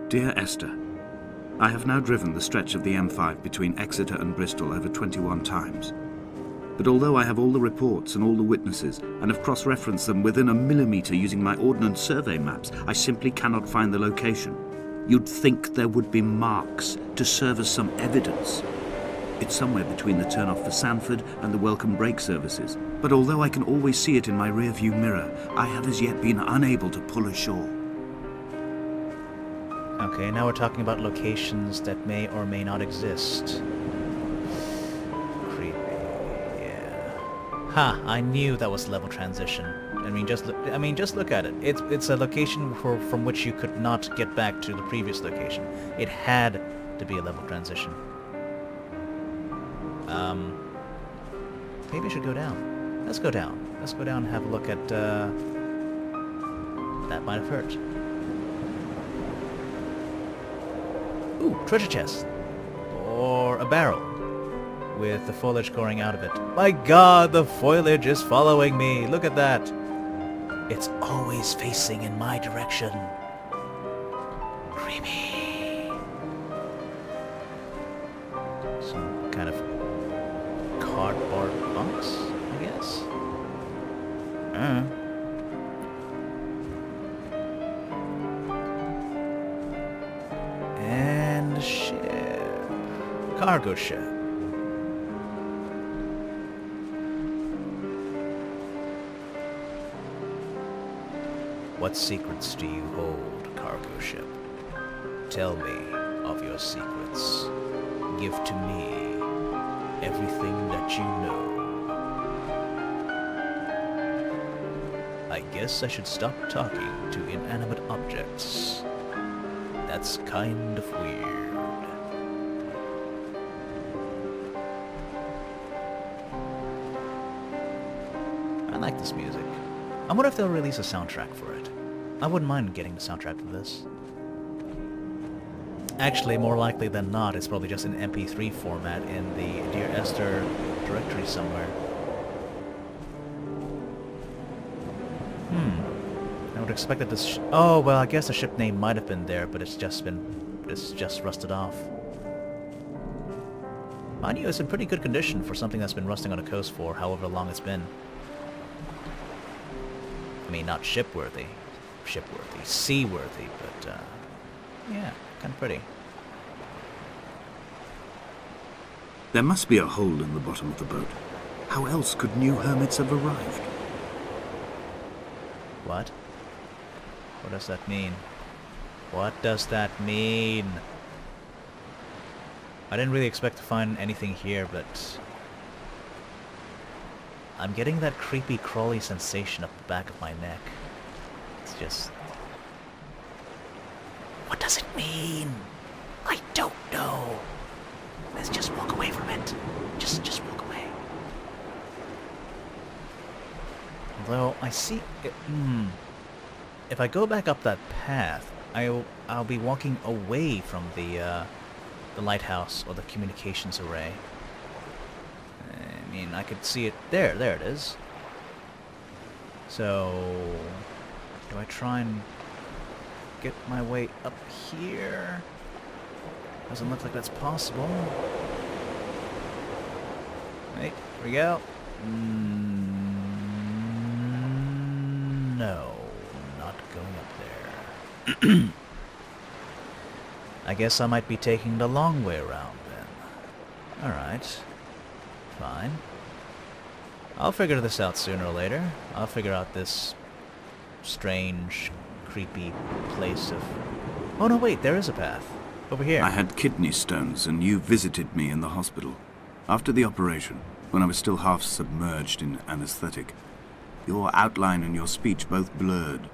Dear Esther, I have now driven the stretch of the M5 between Exeter and Bristol over 21 times. But although I have all the reports and all the witnesses, and have cross-referenced them within a millimetre using my Ordnance Survey maps, I simply cannot find the location. You'd think there would be marks to serve as some evidence. It's somewhere between the turn-off for Sanford and the welcome brake services. But although I can always see it in my rear-view mirror, I have as yet been unable to pull ashore. Okay, now we're talking about locations that may or may not exist. Creepy, yeah. Ha! I knew that was level transition. I mean, just look at it. It's a location from which you could not get back to the previous location. It had to be a level transition. Maybe I should go down. Let's go down. Let's go down and have a look at, that might have hurt. Ooh, treasure chest. Or a barrel. With the foliage pouring out of it. My god, the foliage is following me. Look at that. It's always facing in my direction. Creepy. Some kind of cardboard box, I guess. And a ship. Cargo ship. What secrets do you hold, cargo ship? Tell me of your secrets. Give to me everything that you know. I guess I should stop talking to inanimate objects. That's kind of weird. I like this music. I wonder if they'll release a soundtrack for it. I wouldn't mind getting the soundtrack for this. Actually, more likely than not, it's probably just an MP3 format in the Dear Esther directory somewhere. I would expect that this... oh, well, I guess the ship name might have been there, but it's just rusted off. Mind you, it's in pretty good condition for something that's been rusting on a coast for however long it's been. I mean, not shipworthy, seaworthy, but, yeah, kind of pretty. There must be a hole in the bottom of the boat. How else could new hermits have arrived? What? What does that mean? What does that mean? I didn't really expect to find anything here, but... I'm getting that creepy, crawly sensation up the back of my neck. It's just... what does it mean? I don't know. Let's just walk away from it. Just walk away. Although, I see... it, if I go back up that path, I'll be walking away from the lighthouse or the communications array. I mean, I could see it there. There it is. So, do I try and get my way up here? Doesn't look like that's possible. Hey, here we go. No, not going up there. I guess I might be taking the long way around then. Alright. Fine. I'll figure this out sooner or later. I'll figure out this strange, creepy place of... oh no, wait, there is a path. Over here. I had kidney stones and you visited me in the hospital. After the operation, when I was still half submerged in anesthetic, your outline and your speech both blurred.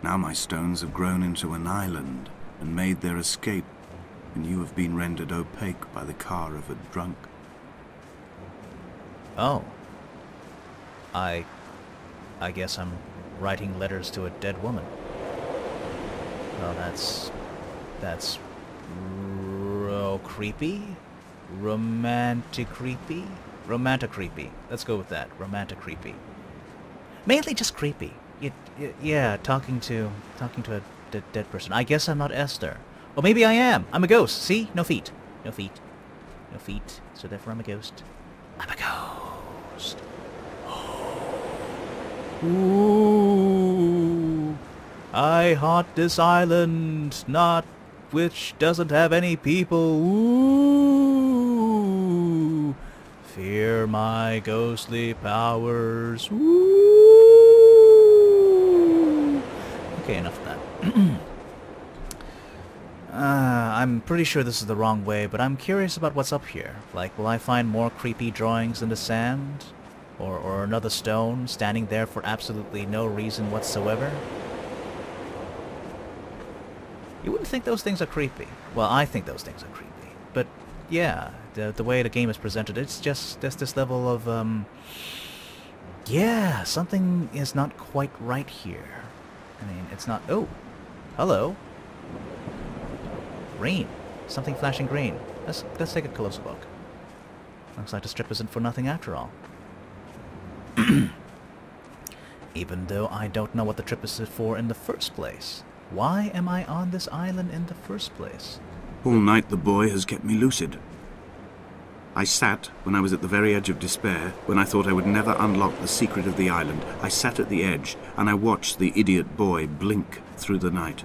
Now my stones have grown into an island and made their escape, and you have been rendered opaque by the car of a drunk. Oh. I guess I'm writing letters to a dead woman. Well, that's creepy? Romantic creepy? Romantic creepy. Let's go with that. Romantic creepy. Mainly just creepy. Yeah, talking to a dead person. I guess I'm not Esther. Or maybe I am. I'm a ghost. See? No feet. No feet. No feet. So therefore I'm a ghost. I'm a ghost. Ooh. I haunt this island, not which doesn't have any people. Ooh. Fear my ghostly powers. Ooh. Okay, enough of that. I'm pretty sure this is the wrong way, but I'm curious about what's up here. Like, will I find more creepy drawings in the sand? Or another stone standing there for absolutely no reason whatsoever? You wouldn't think those things are creepy. Well, I think those things are creepy. But, yeah, the way the game is presented, it's just, there's this level of, yeah, something is not quite right here. I mean, it's not... Oh! Hello! Green. Something flashing green. Let's take a closer look. Looks like the strip isn't for nothing after all. Even though I don't know what the trip is for in the first place. Why am I on this island in the first place? All night the boy has kept me lucid. I sat, when I was at the very edge of despair, when I thought I would never unlock the secret of the island, I sat at the edge, and I watched the idiot boy blink through the night.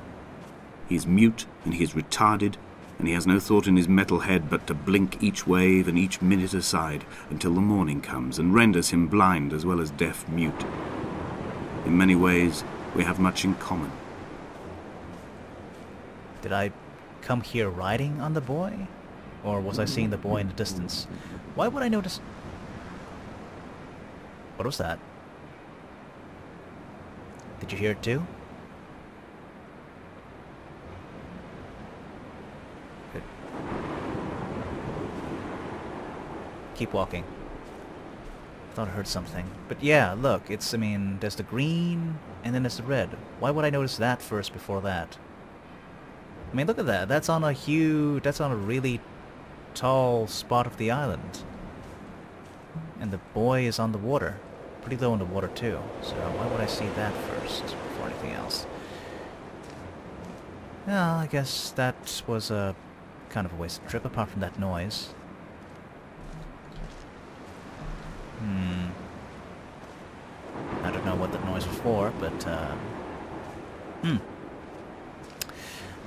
He's mute, and he is retarded, and he has no thought in his metal head but to blink each wave and each minute aside until the morning comes and renders him blind as well as deaf-mute. In many ways, we have much in common. Did I come here riding on the boy? Or was I seeing the boy in the distance? Why would I notice... What was that? Did you hear it too? Good. Keep walking. Thought I heard something. But yeah, look, it's, I mean, there's the green, and then there's the red. Why would I notice that first before that? I mean, look at that. That's on a really tall spot of the island. And the boy is on the water. Pretty low in the water, too. So why would I see that first before anything else? Well, I guess that was a kind of a wasted trip, apart from that noise. I don't know what that noise was for, but,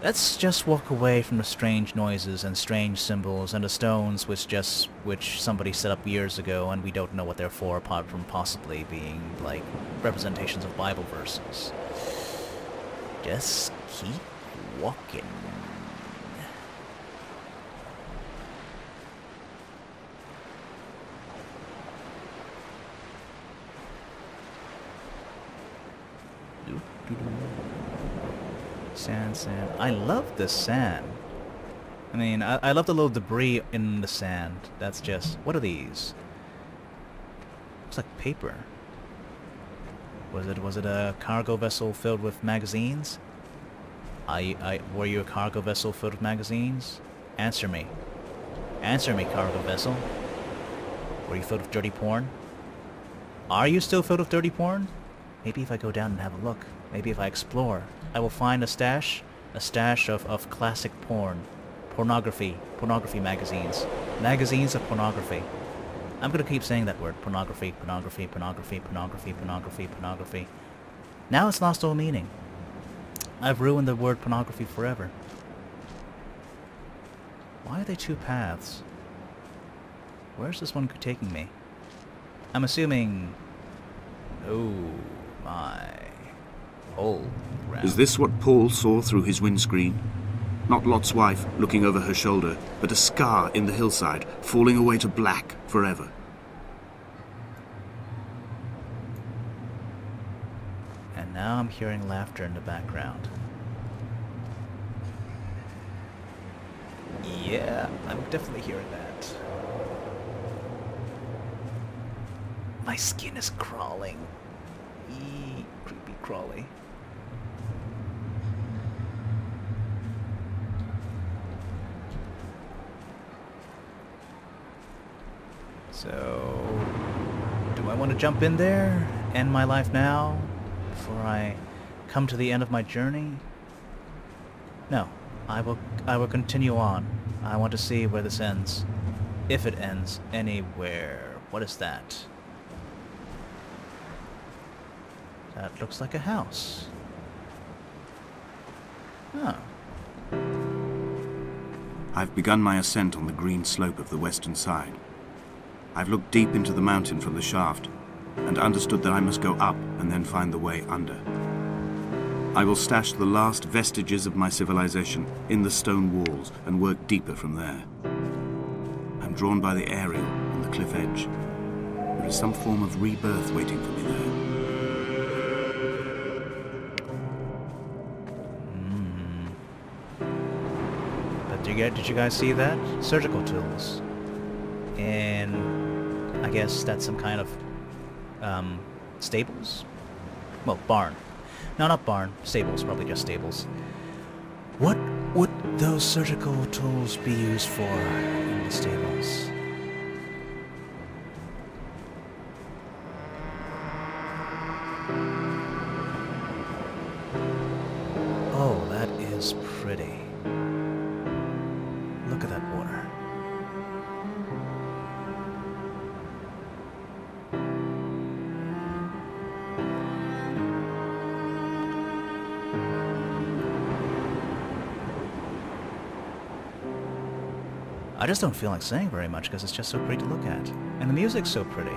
let's just walk away from the strange noises and strange symbols and the stones which somebody set up years ago and we don't know what they're for apart from possibly being, like, representations of Bible verses. Just keep walking. Sand. I love the sand. I mean, I love the little debris in the sand. That's just... What are these? Looks like paper. Was it a cargo vessel filled with magazines? Were you a cargo vessel filled with magazines? Answer me. Answer me, cargo vessel. Were you filled with dirty porn? Are you still filled with dirty porn? Maybe if I go down and have a look. Maybe if I explore, I will find a stash of classic pornography magazines. Magazines of pornography. I'm gonna keep saying that word, pornography. Now it's lost all meaning. I've ruined the word pornography forever. Why are there two paths? Where's this one taking me? I'm assuming... Oh my... Old ground. Is this what Paul saw through his windscreen? Not Lot's wife looking over her shoulder, but a scar in the hillside, falling away to black forever. And now I'm hearing laughter in the background. Yeah, I'm definitely hearing that. My skin is crawling. Eee, creepy crawly. So, do I want to jump in there, end my life now, before I come to the end of my journey? No, I will continue on. I want to see where this ends. If it ends anywhere. What is that? That looks like a house. Oh. I've begun my ascent on the green slope of the western side. I've looked deep into the mountain from the shaft and understood that I must go up and then find the way under. I will stash the last vestiges of my civilization in the stone walls and work deeper from there. I'm drawn by the aerial and the cliff edge. There is some form of rebirth waiting for me there. But did you guys see that? Surgical tools. And I guess that's some kind of stables? Well, barn. No, not barn. Stables. Probably just stables. What would those surgical tools be used for in the stables? Oh, that is pretty. Look at that water. I just don't feel like saying very much because it's just so pretty to look at. And the music's so pretty.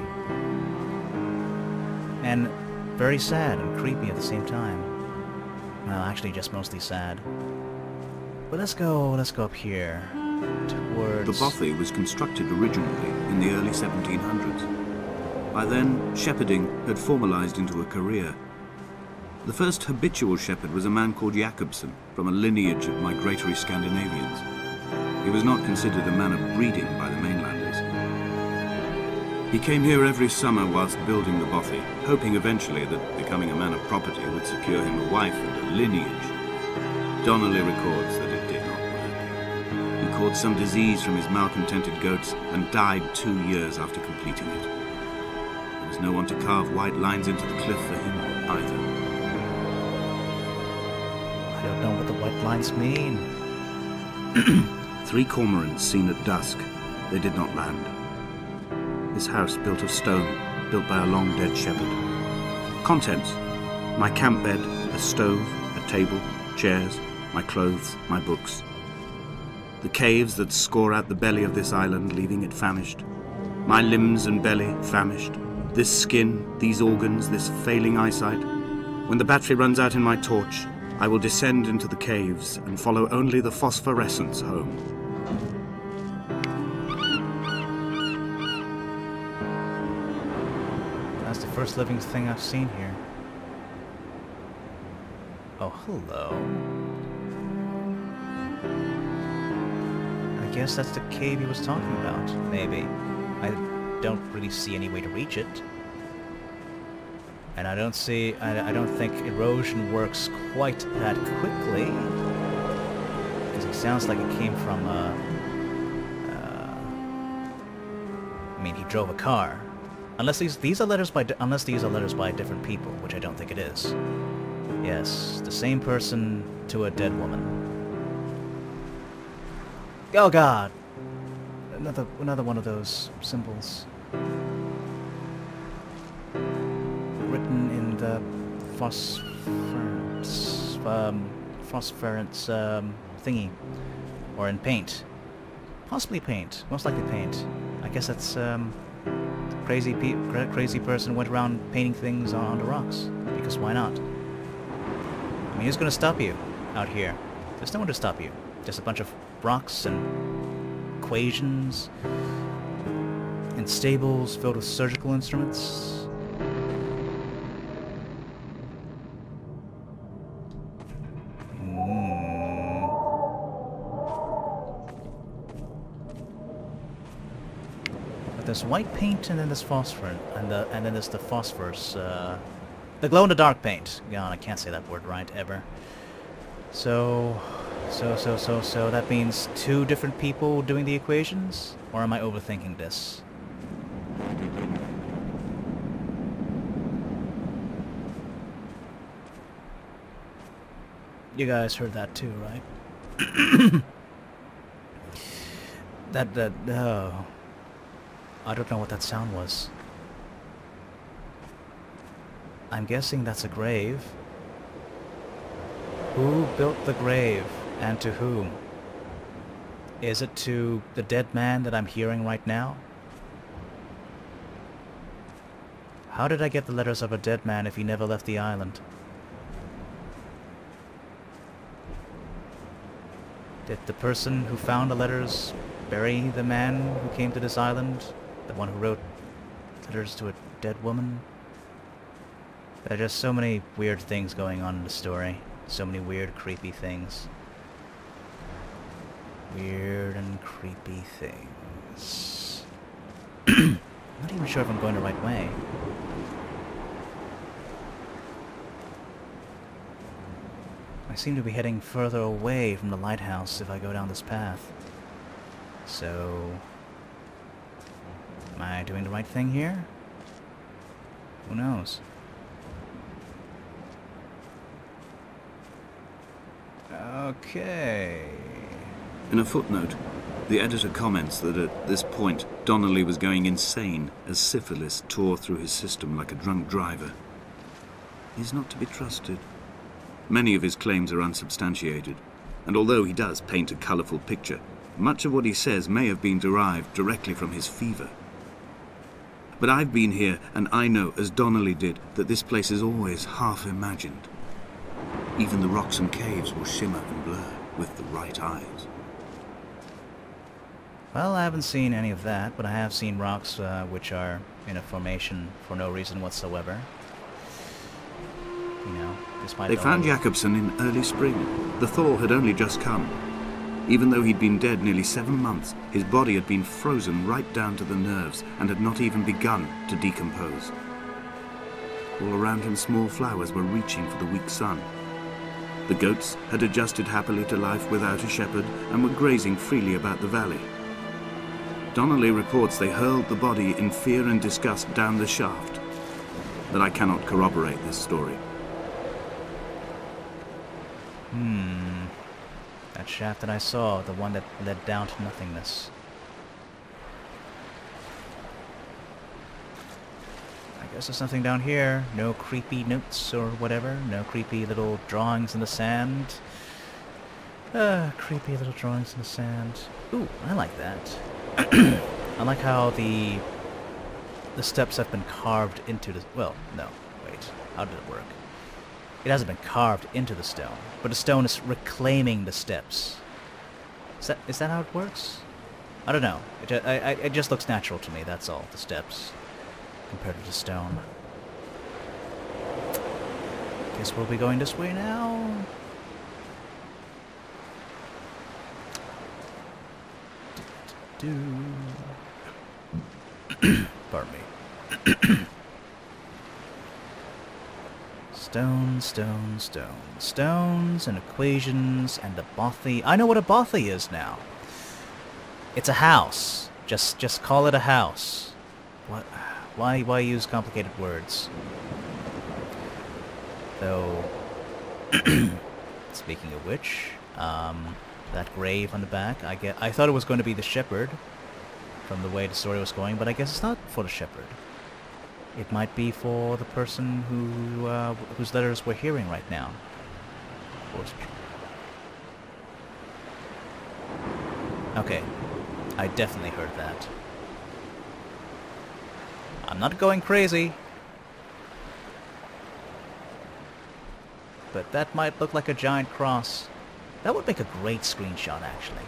And very sad and creepy at the same time. Well, actually just mostly sad. But let's go up here. Towards... The bothy was constructed originally in the early 1700s. By then, shepherding had formalized into a career. The first habitual shepherd was a man called Jacobsen, from a lineage of migratory Scandinavians. He was not considered a man of breeding by the mainlanders. He came here every summer whilst building the bothy, hoping eventually that becoming a man of property would secure him a wife and a lineage. Donnelly records that it did not work. He caught some disease from his malcontented goats and died 2 years after completing it. There was no one to carve white lines into the cliff for him either. I don't know what the white lines mean. 3 cormorants seen at dusk. They did not land. This house built of stone, built by a long-dead shepherd. Contents: my camp bed, a stove, a table, chairs, my clothes, my books. The caves that score out the belly of this island, leaving it famished. My limbs and belly famished. This skin, these organs, this failing eyesight. When the battery runs out in my torch, I will descend into the caves and follow only the phosphorescence home. That's the first living thing I've seen here. Oh, hello. I guess that's the cave he was talking about, maybe. I don't really see any way to reach it. And I don't think erosion works quite that quickly. Because it sounds like it came from, I mean, he drove a car. Unless these are letters by different people, which I don't think it is. Yes, the same person to a dead woman. Oh God! Another one of those symbols. Written in the phosphorence thingy, or in paint. Possibly paint. Most likely paint. I guess that's crazy person went around painting things on the rocks. Because why not? I mean, who's gonna stop you out here? There's no one to stop you. Just a bunch of rocks and equations and stables filled with surgical instruments. There's white paint and then there's phosphor, and then there's the phosphorus, the glow-in-the-dark paint. God, I can't say that word right ever. So that means 2 different people doing the equations, or am I overthinking this? You guys heard that too, right? Oh. I don't know what that sound was. I'm guessing that's a grave. Who built the grave, and to whom? Is it to the dead man that I'm hearing right now? How did I get the letters of a dead man if he never left the island? Did the person who found the letters bury the man who came to this island? The one who wrote letters to a dead woman? There are just so many weird things going on in the story. So many weird, creepy things. Weird and creepy things. I'm not even sure if I'm going the right way. I seem to be heading further away from the lighthouse if I go down this path. So... am I doing the right thing here? Who knows? Okay... In a footnote, the editor comments that at this point Donnelly was going insane as syphilis tore through his system like a drunk driver. He's not to be trusted. Many of his claims are unsubstantiated, and although he does paint a colourful picture, much of what he says may have been derived directly from his fever. But I've been here, and I know, as Donnelly did, that this place is always half imagined. Even the rocks and caves will shimmer and blur with the right eyes. Well, I haven't seen any of that, but I have seen rocks which are in a formation for no reason whatsoever. You know, despite They found Jakobsen in early spring. The thaw had only just come. Even though he'd been dead nearly 7 months, his body had been frozen right down to the nerves and had not even begun to decompose. All around him small flowers were reaching for the weak sun. The goats had adjusted happily to life without a shepherd and were grazing freely about the valley. Donnelly reports they hurled the body in fear and disgust down the shaft, but I cannot corroborate this story. That shaft that I saw, the one that led down to nothingness. I guess there's nothing down here. No creepy notes or whatever. No creepy little drawings in the sand. Creepy little drawings in the sand. Ooh, I like that. I like how the steps have been carved into the... well, no, wait. How did it work? It hasn't been carved into the stone, but the stone is reclaiming the steps. Is that how it works? I don't know. It just looks natural to me, that's all, the steps, compared to the stone. Guess we'll be going this way now. Pardon me. Stone, stone, stone. Stones and equations and a bothy. I know what a bothy is now. It's a house. Just call it a house. What? Why use complicated words? Though, speaking of which, that grave on the back, I thought it was going to be the shepherd from the way the story was going, but I guess it's not for the shepherd. It might be for the person whose letters we're hearing right now. Okay, I definitely heard that. I'm not going crazy, but that might look like a giant cross. That would make a great screenshot, actually.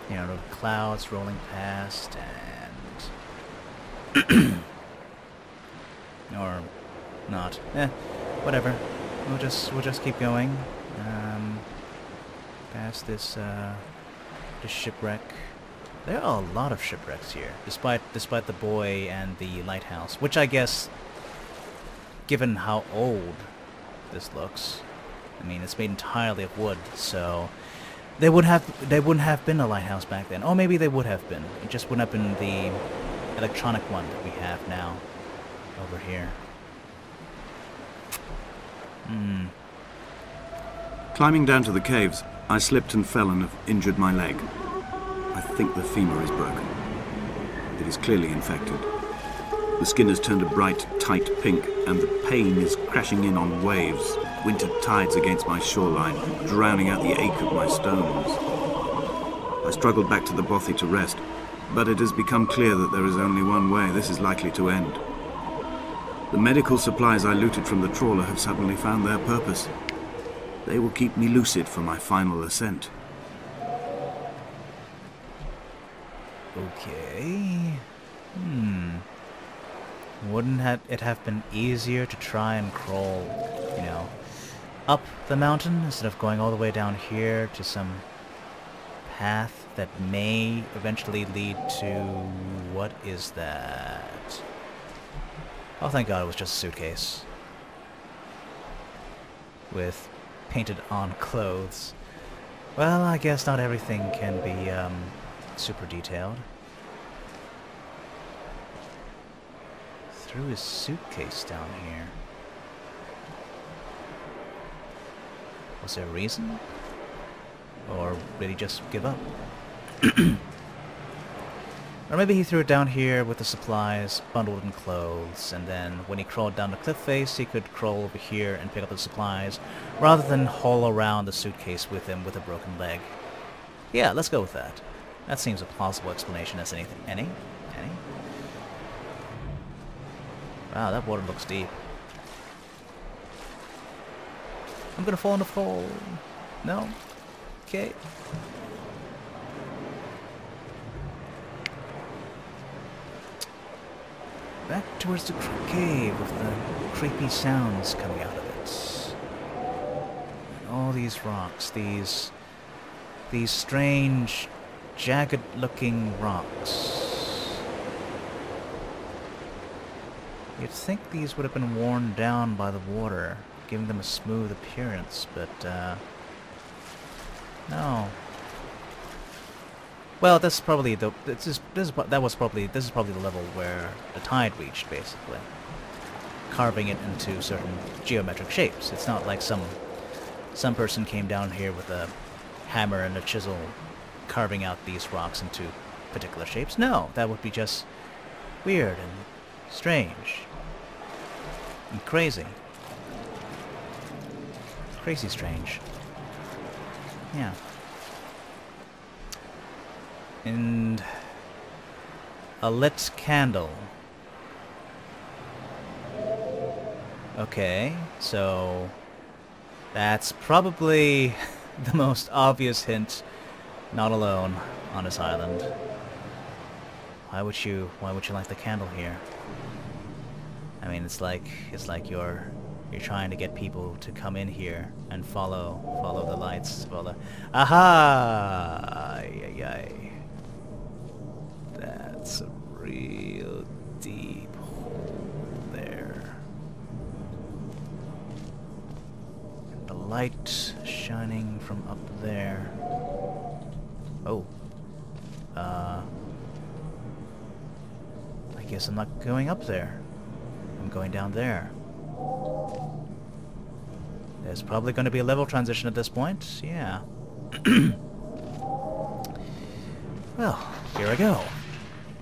You know, the clouds rolling past, and... or not. Whatever. We'll just keep going. Past this shipwreck. There are a lot of shipwrecks here, despite the buoy and the lighthouse, which I guess, given how old this looks, I mean, it's made entirely of wood, so they wouldn't have been a lighthouse back then. Or maybe they would have been. It just wouldn't have been the electronic one that we have now over here. Climbing down to the caves, I slipped and fell and have injured my leg. I think the femur is broken. It is clearly infected. The skin has turned a bright, tight pink, and the pain is crashing in on waves, winter tides against my shoreline, drowning out the ache of my stones. I struggled back to the bothy to rest, but it has become clear that there is only one way this is likely to end. The medical supplies I looted from the trawler have suddenly found their purpose. They will keep me lucid for my final ascent. Okay. Wouldn't it have been easier to try and crawl, you know, up the mountain instead of going all the way down here to some path that may eventually lead to... what is that? Oh, thank God it was just a suitcase with painted on clothes. Well, I guess not everything can be super detailed. Threw his suitcase down here. Was there a reason? Or did he just give up? Or maybe he threw it down here with the supplies, bundled in clothes, and then when he crawled down the cliff face, he could crawl over here and pick up the supplies, rather than haul around the suitcase with him with a broken leg. Yeah, let's go with that. That seems a plausible explanation as anything. Any? Wow, that water looks deep. I'm gonna fall in the hole. No? Okay. Back towards the cave with the creepy sounds coming out of it. And all these rocks, these strange, jagged-looking rocks. You'd think these would have been worn down by the water, giving them a smooth appearance, but no. Well, this is probably the this is probably the level where the tide reached, basically, carving it into certain geometric shapes. It's not like some person came down here with a hammer and a chisel, carving out these rocks into particular shapes. No, that would be just weird and strange and crazy. Crazy strange. Yeah. And a lit candle. Okay, so that's probably the most obvious hint. Not alone on this island. Why would you light the candle here? I mean, it's like you're trying to get people to come in here and follow the lights. Aha! Ay, ay, ay. That's a real deep hole there. And the light shining from up there. Oh. I guess I'm not going up there. I'm going down there. There's probably going to be a level transition at this point. Yeah. Well, here I go.